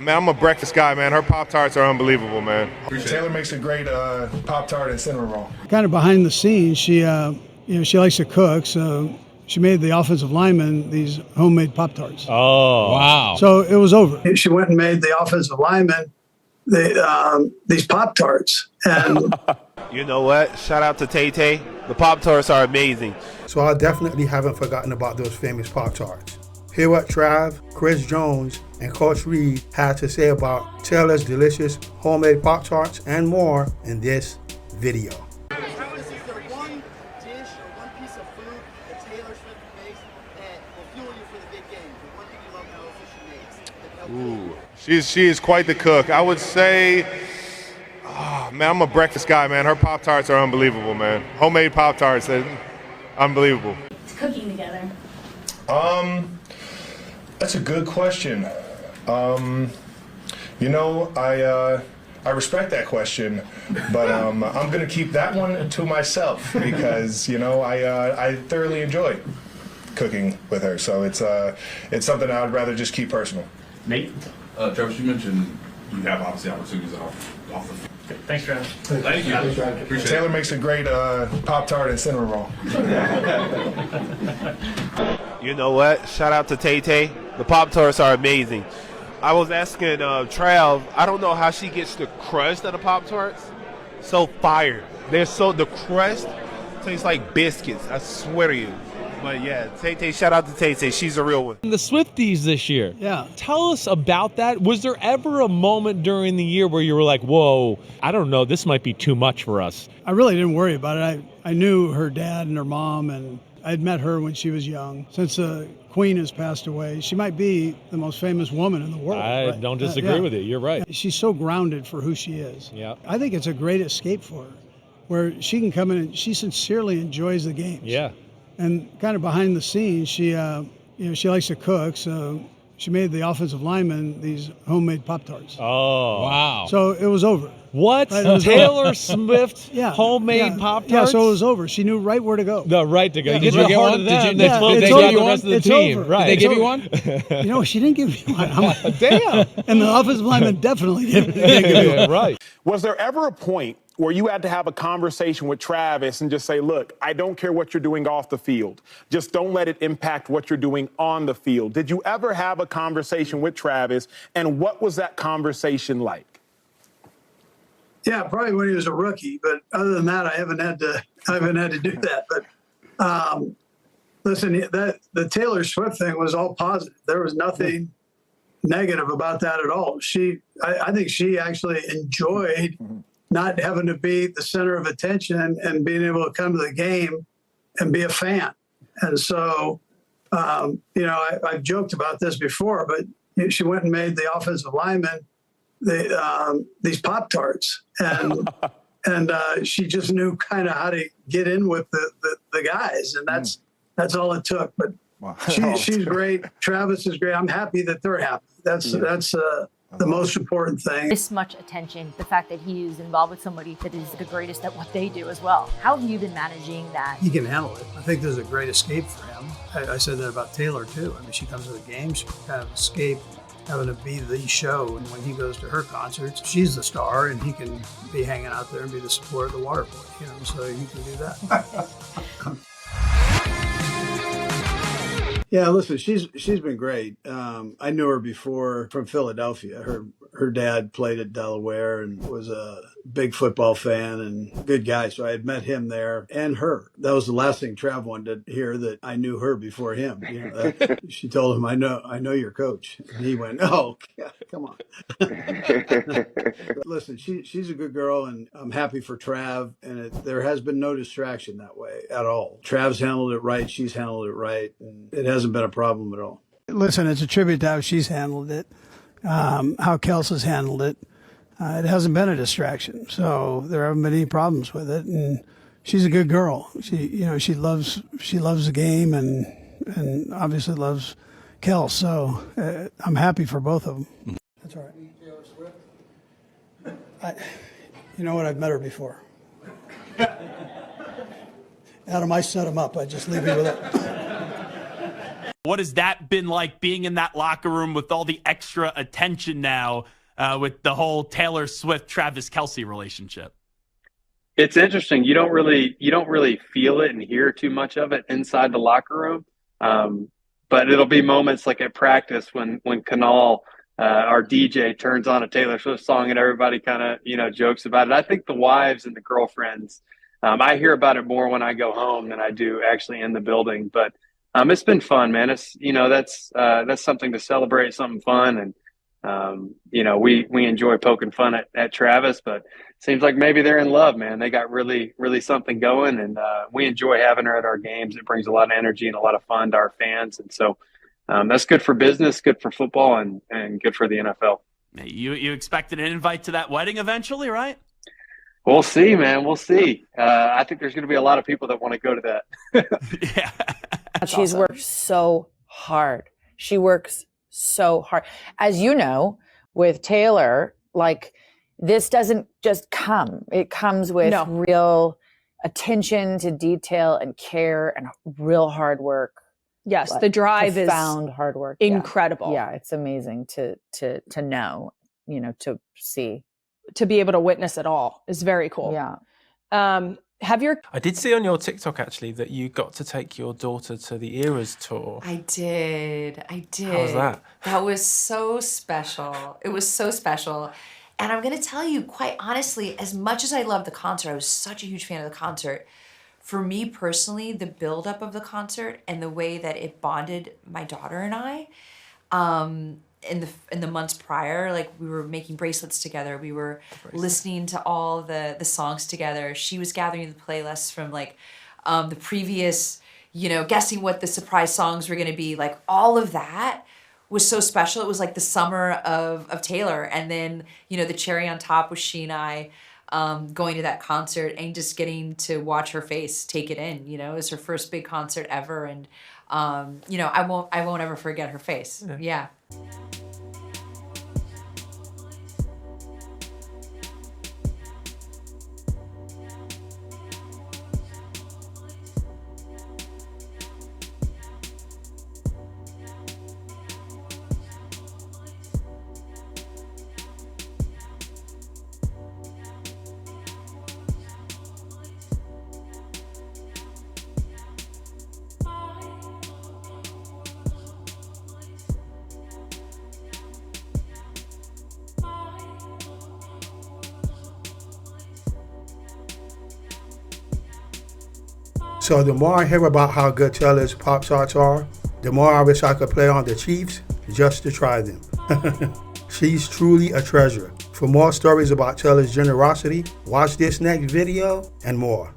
Man, I'm a breakfast guy, man. Her Pop-Tarts are unbelievable, man. Taylor makes a great Pop-Tart and cinnamon roll. Kind of behind the scenes, she likes to cook, so she made the offensive lineman these homemade Pop-Tarts. Oh, wow. So it was over. She went and made the offensive lineman these Pop-Tarts. And You know what? Shout out to Tay Tay. The Pop-Tarts are amazing. So I definitely haven't forgotten about those famous Pop-Tarts. Hear what Trav, Chris Jones, and Coach Reid had to say about Taylor's delicious homemade Pop-Tarts and more in this video. Travis, is there one dish or one piece of food that Taylor Swift makes that will fuel you for the big game? The one thing you love most that she makes? She is quite the cook. I would say, man, I'm a breakfast guy, man. Her Pop-Tarts are unbelievable, man. Homemade Pop-Tarts, they're unbelievable. It's cooking together. That's a good question. I respect that question, but I'm going to keep that one to myself because I thoroughly enjoy cooking with her. So it's something I'd rather just keep personal. Nate? Travis, you mentioned you have obviously opportunities off the field. Thanks, Travis. Thank you. Appreciate Taylor it. makes a great Pop-Tart and cinnamon roll. You know what? Shout out to Tay Tay. The Pop-Tarts are amazing. I was asking Trav, I don't know how she gets the crust of the Pop-Tarts. So fire. The crust tastes like biscuits. I swear to you. But yeah, Tay Tay, shout out to Tay Tay. She's a real one. The Swifties this year. Yeah. Tell us about that. Was there ever a moment during the year where you were like, whoa, I don't know, this might be too much for us? I really didn't worry about it. I knew her dad and her mom, and I'd met her when she was young. Since the Queen has passed away, she might be the most famous woman in the world. I right? don't disagree with you. You're right. She's so grounded for who she is. Yeah. I think it's a great escape for her, where she can come in and she sincerely enjoys the games. Yeah. And kind of behind the scenes, she likes to cook, so she made the offensive lineman these homemade Pop-Tarts. Oh, wow. So it was over. What? Right, it was Taylor Swift Yeah, homemade yeah. Pop-Tarts? Yeah, so it was over. She knew right where to go. The right to go. Yeah, Did it was you get hard one? to Did them. they Yeah, they it's got over. the rest of the It's team? over. Right. Did they give you one? No, she didn't give me one. Damn. And the offensive lineman definitely didn't give me one. Right. Was there ever a point where you had to have a conversation with Travis and just say, look, I don't care what you're doing off the field. Just don't let it impact what you're doing on the field. Did you ever have a conversation with Travis, and what was that conversation like? Yeah, probably when he was a rookie, but other than that, I haven't had to do that. But listen, the Taylor Swift thing was all positive. There was nothing negative about that at all. I think she actually enjoyed not having to be the center of attention and being able to come to the game and be a fan. And so, I've joked about this before, but she went and made the offensive lineman these Pop-Tarts, and she just knew kind of how to get in with the guys, and that's all it took. But Wow. she's great. Travis is great. I'm happy that they're happy. That's the most important thing. This much attention, the fact that he's involved with somebody that is the greatest at what they do as well. How have you been managing that? He can handle it. I think there's a great escape for him. I said that about Taylor too. I mean, she comes to the game, she can kind of escape having to be the show. And when he goes to her concerts, she's the star, and he can be hanging out there and be the support of the water boy. So he can do that. Yeah, listen, she's been great. I knew her before from Philadelphia. Her dad played at Delaware and was a big football fan and good guy. So I had met him there and her. That was the last thing Trav wanted to hear, that I knew her before him. She told him, I know your coach. And he went, oh, yeah, come on. Listen, she's a good girl, and I'm happy for Trav. And there has been no distraction that way at all. Trav's handled it right. She's handled it right. And it hasn't been a problem at all. Listen, it's a tribute to how she's handled it, how Kelce's handled it. It hasn't been a distraction, so there haven't been any problems with it. And she's a good girl. She loves the game and obviously loves Kelce. So I'm happy for both of them. That's all right. You know what? I've met her before. Adam, I set him up. I just leave you with that. What has that been like, being in that locker room with all the extra attention now with the whole Taylor Swift, Travis Kelce relationship? It's interesting. You don't really feel it and hear too much of it inside the locker room. But it'll be moments like at practice when Kanal, our DJ, turns on a Taylor Swift song and everybody kind of, jokes about it. I think the wives and the girlfriends, I hear about it more when I go home than I do actually in the building. But it's been fun, man. It's, that's something to celebrate, something fun. And, we enjoy poking fun at Travis, but it seems like maybe they're in love, man. They got really, really something going, and we enjoy having her at our games. It brings a lot of energy and a lot of fun to our fans. And so that's good for business, good for football, and good for the NFL. You expected an invite to that wedding eventually, right? We'll see, man. We'll see. I think there's going to be a lot of people that want to go to that. Yeah. She's worked so hard. She works so hard. As you know, with Taylor, like, this doesn't just come. It comes with real attention to detail and care and real hard work. Yes, the drive is profound hard work. Incredible. Yeah, it's amazing to know, to see. To be able to witness it all is very cool. Yeah. I did see on your TikTok actually that you got to take your daughter to the Eras tour. I did. How was that? That was so special. It was so special. And I'm going to tell you, quite honestly, as much as I love the concert, I was such a huge fan of the concert. For me personally, the buildup of the concert and the way that it bonded my daughter and I, in the months prior, like, we were making bracelets together. We were listening to all the songs together. She was gathering the playlists from the previous, guessing what the surprise songs were going to be. Like, all of that was so special. It was like the summer of Taylor. And then, the cherry on top was she and I going to that concert and just getting to watch her face take it in. It was her first big concert ever. And, I won't ever forget her face. Yeah. So the more I hear about how good Taylor's Pop-Tarts are, the more I wish I could play on the Chiefs just to try them. She's truly a treasure. For more stories about Taylor's generosity, watch this next video and more.